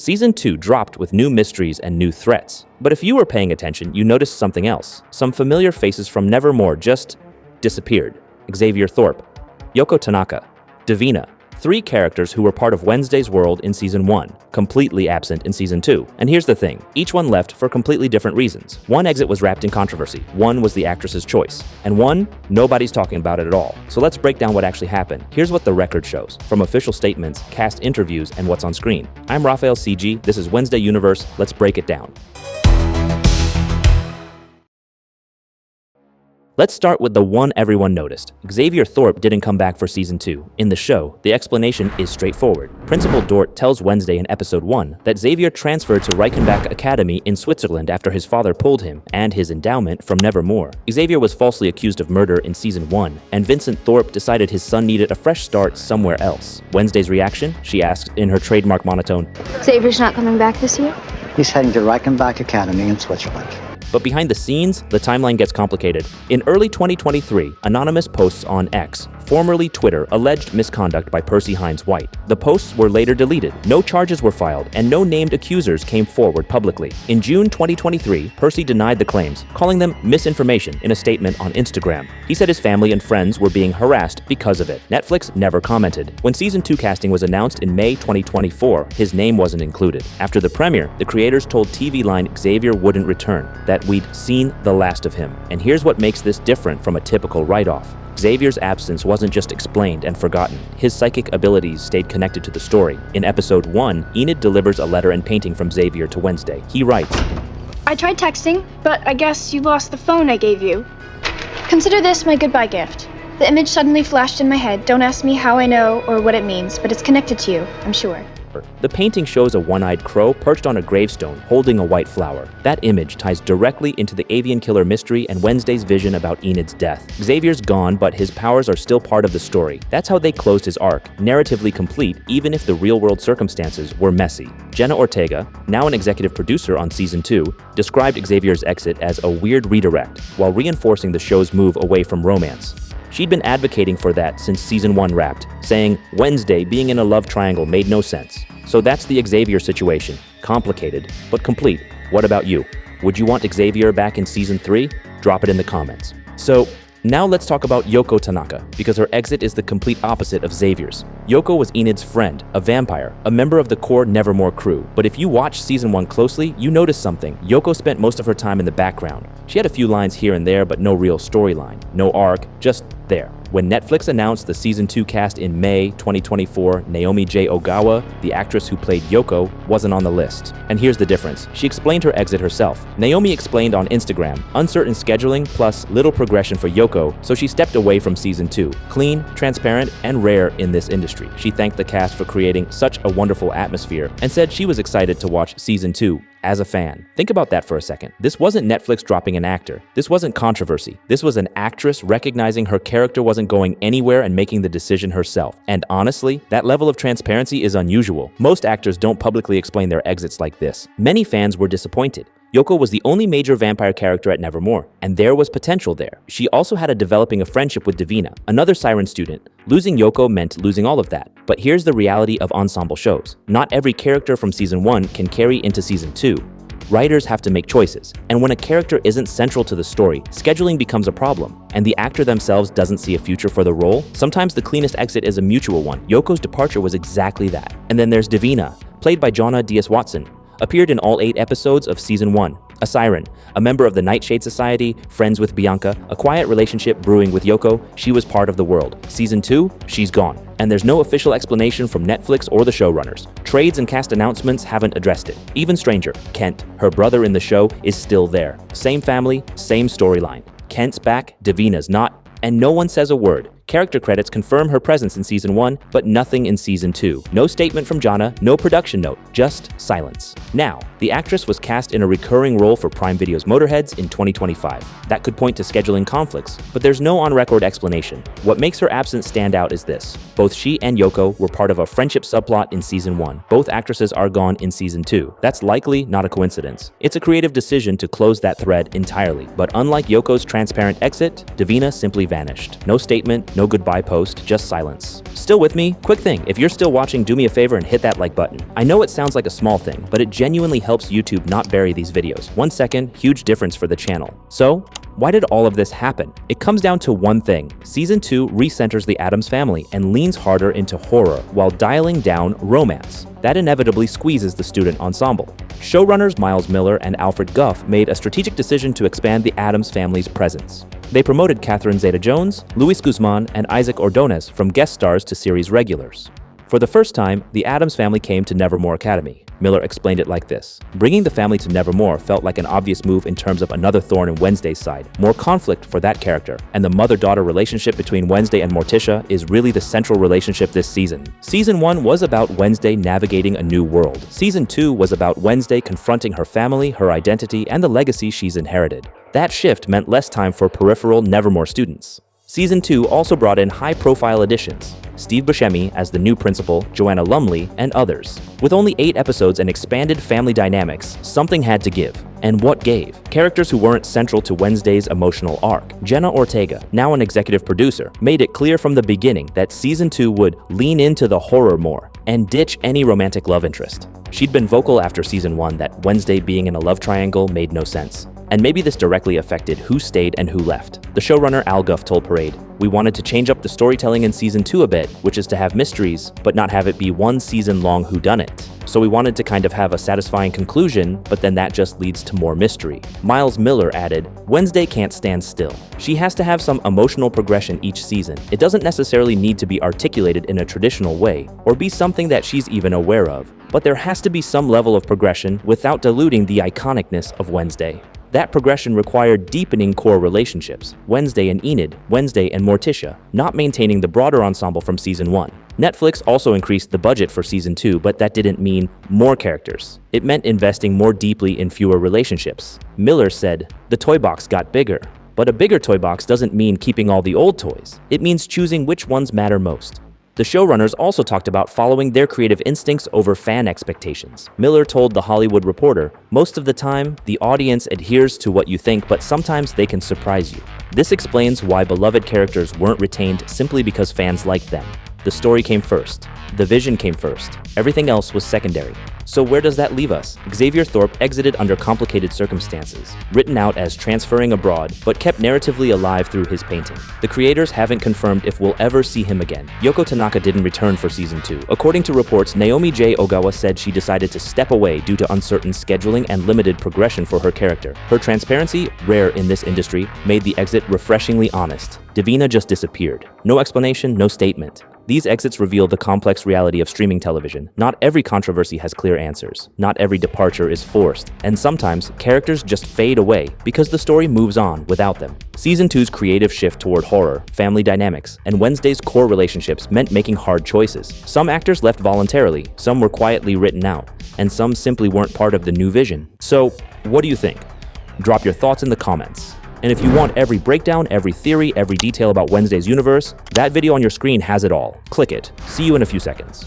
Season 2 dropped with new mysteries and new threats. But if you were paying attention, you noticed something else. Some familiar faces from Nevermore just disappeared. Xavier Thorp, Yoko Tanaka, Divina, 3 characters who were part of Wednesday's world in Season 1, completely absent in Season 2. And here's the thing, each one left for completely different reasons. One exit was wrapped in controversy, one was the actress's choice, and one, nobody's talking about it at all. So let's break down what actually happened. Here's what the record shows, from official statements, cast interviews, and what's on screen. I'm Raphael CG, this is Wednesday Universe, let's break it down. Let's start with the one everyone noticed. Xavier Thorp didn't come back for Season 2. In the show, the explanation is straightforward. Principal Dort tells Wednesday in Episode 1 that Xavier transferred to Reichenbach Academy in Switzerland after his father pulled him, and his endowment, from Nevermore. Xavier was falsely accused of murder in Season 1, and Vincent Thorp decided his son needed a fresh start somewhere else. Wednesday's reaction? She asked in her trademark monotone, Xavier's not coming back this year? He's heading to Reichenbach Academy in Switzerland. But behind the scenes, the timeline gets complicated. In early 2023, anonymous posts on X, formerly Twitter, alleged misconduct by Percy Hynes White. The posts were later deleted, no charges were filed, and no named accusers came forward publicly. In June 2023, Percy denied the claims, calling them misinformation in a statement on Instagram. He said his family and friends were being harassed because of it. Netflix never commented. When Season 2 casting was announced in May 2024, his name wasn't included. After the premiere, the creators told TV Line Xavier wouldn't return, that we'd seen the last of him. And here's what makes this different from a typical write-off. Xavier's absence wasn't just explained and forgotten. His psychic abilities stayed connected to the story. In Episode 1, Enid delivers a letter and painting from Xavier to Wednesday. He writes, I tried texting, but I guess you lost the phone I gave you. Consider this my goodbye gift. The image suddenly flashed in my head. Don't ask me how I know or what it means, but it's connected to you, I'm sure. The painting shows a one-eyed crow perched on a gravestone holding a white flower. That image ties directly into the avian killer mystery and Wednesday's vision about Enid's death. Xavier's gone, but his powers are still part of the story. That's how they closed his arc, narratively complete even if the real-world circumstances were messy. Jenna Ortega, now an executive producer on Season 2, described Xavier's exit as a weird redirect, while reinforcing the show's move away from romance. She'd been advocating for that since Season 1 wrapped, saying Wednesday being in a love triangle made no sense. So that's the Xavier situation. Complicated, but complete. What about you? Would you want Xavier back in Season 3? Drop it in the comments. So, now let's talk about Yoko Tanaka, because her exit is the complete opposite of Xavier's. Yoko was Enid's friend, a vampire, a member of the core Nevermore crew. But if you watch Season 1 closely, you notice something. Yoko spent most of her time in the background. She had a few lines here and there, but no real storyline, no arc, just there. When Netflix announced the Season 2 cast in May 2024, Naomi J. Ogawa, the actress who played Yoko, wasn't on the list. And here's the difference. She explained her exit herself. Naomi explained on Instagram, uncertain scheduling plus little progression for Yoko, so she stepped away from Season 2. Clean, transparent, and rare in this industry. She thanked the cast for creating such a wonderful atmosphere and said she was excited to watch Season 2 as a fan. Think about that for a second. This wasn't Netflix dropping an actor. This wasn't controversy. This was an actress recognizing her character wasn't going anywhere and making the decision herself. And honestly, that level of transparency is unusual. Most actors don't publicly explain their exits like this. Many fans were disappointed. Yoko was the only major vampire character at Nevermore, and there was potential there. She also had developing a friendship with Divina, another Siren student. Losing Yoko meant losing all of that. But here's the reality of ensemble shows. Not every character from Season 1 can carry into Season 2. Writers have to make choices, and when a character isn't central to the story, scheduling becomes a problem, and the actor themselves doesn't see a future for the role. Sometimes the cleanest exit is a mutual one. Yoko's departure was exactly that. And then there's Divina, played by Johnna Dias-Watson, appeared in all 8 episodes of Season 1. A siren, a member of the Nightshade Society, friends with Bianca, a quiet relationship brewing with Yoko. She was part of the world. Season 2, she's gone. And there's no official explanation from Netflix or the showrunners. Trades and cast announcements haven't addressed it. Even stranger, Kent, her brother in the show, is still there. Same family, same storyline. Kent's back, Divina's not, and no one says a word. Character credits confirm her presence in Season 1, but nothing in Season 2. No statement from Johnna, no production note, just silence. Now, The actress was cast in a recurring role for Prime Video's Motorheads in 2025. That could point to scheduling conflicts, but there's no on-record explanation. What makes her absence stand out is this. Both she and Yoko were part of a friendship subplot in Season 1. Both actresses are gone in Season 2. That's likely not a coincidence. It's a creative decision to close that thread entirely, but unlike Yoko's transparent exit, Divina simply vanished. No statement, no goodbye post, just silence. Still with me? Quick thing, if you're still watching, do me a favor and hit that like button. I know it sounds like a small thing, but it genuinely helps YouTube not bury these videos. 1 second, huge difference for the channel. So, why did all of this happen? It comes down to one thing. Season 2 recenters the Addams family and leans harder into horror while dialing down romance. That inevitably squeezes the student ensemble. Showrunners Miles Miller and Alfred Gough made a strategic decision to expand the Addams family's presence. They promoted Catherine Zeta-Jones, Luis Guzman, and Isaac Ordonez from guest stars to series regulars. For the first time, the Addams family came to Nevermore Academy. Miller explained it like this. Bringing the family to Nevermore felt like an obvious move in terms of another thorn in Wednesday's side, more conflict for that character, and the mother-daughter relationship between Wednesday and Morticia is really the central relationship this season. Season 1 was about Wednesday navigating a new world. Season 2 was about Wednesday confronting her family, her identity, and the legacy she's inherited. That shift meant less time for peripheral Nevermore students. Season 2 also brought in high-profile additions. Steve Buscemi as the new principal, Joanna Lumley, and others. With only 8 episodes and expanded family dynamics, something had to give. And what gave? Characters who weren't central to Wednesday's emotional arc. Jenna Ortega, now an executive producer, made it clear from the beginning that Season 2 would lean into the horror more and ditch any romantic love interest. She'd been vocal after Season 1 that Wednesday being in a love triangle made no sense. And maybe this directly affected who stayed and who left. The showrunner Al Gough told Parade, "We wanted to change up the storytelling in Season 2 a bit, which is to have mysteries, but not have it be one season-long whodunit. So we wanted to kind of have a satisfying conclusion, but then that just leads to more mystery." Miles Miller added, "Wednesday can't stand still. She has to have some emotional progression each season. It doesn't necessarily need to be articulated in a traditional way, or be something that she's even aware of. But there has to be some level of progression without diluting the iconicness of Wednesday." That progression required deepening core relationships, Wednesday and Enid, Wednesday and Morticia, not maintaining the broader ensemble from Season 1. Netflix also increased the budget for Season 2, but that didn't mean more characters. It meant investing more deeply in fewer relationships. Miller said, "The toy box got bigger." But a bigger toy box doesn't mean keeping all the old toys. It means choosing which ones matter most. The showrunners also talked about following their creative instincts over fan expectations. Miller told The Hollywood Reporter, "Most of the time, the audience adheres to what you think, but sometimes they can surprise you." This explains why beloved characters weren't retained simply because fans liked them. The story came first. The vision came first. Everything else was secondary. So where does that leave us? Xavier Thorp exited under complicated circumstances, written out as transferring abroad, but kept narratively alive through his painting. The creators haven't confirmed if we'll ever see him again. Yoko Tanaka didn't return for Season 2. According to reports, Naomi J. Ogawa said she decided to step away due to uncertain scheduling and limited progression for her character. Her transparency, rare in this industry, made the exit refreshingly honest. Divina just disappeared. No explanation, no statement. These exits reveal the complex reality of streaming television. Not every controversy has clear answers. Not every departure is forced. And sometimes, characters just fade away because the story moves on without them. Season 2's creative shift toward horror, family dynamics, and Wednesday's core relationships meant making hard choices. Some actors left voluntarily, some were quietly written out, and some simply weren't part of the new vision. So, what do you think? Drop your thoughts in the comments. And if you want every breakdown, every theory, every detail about Wednesday's universe, that video on your screen has it all. Click it. See you in a few seconds.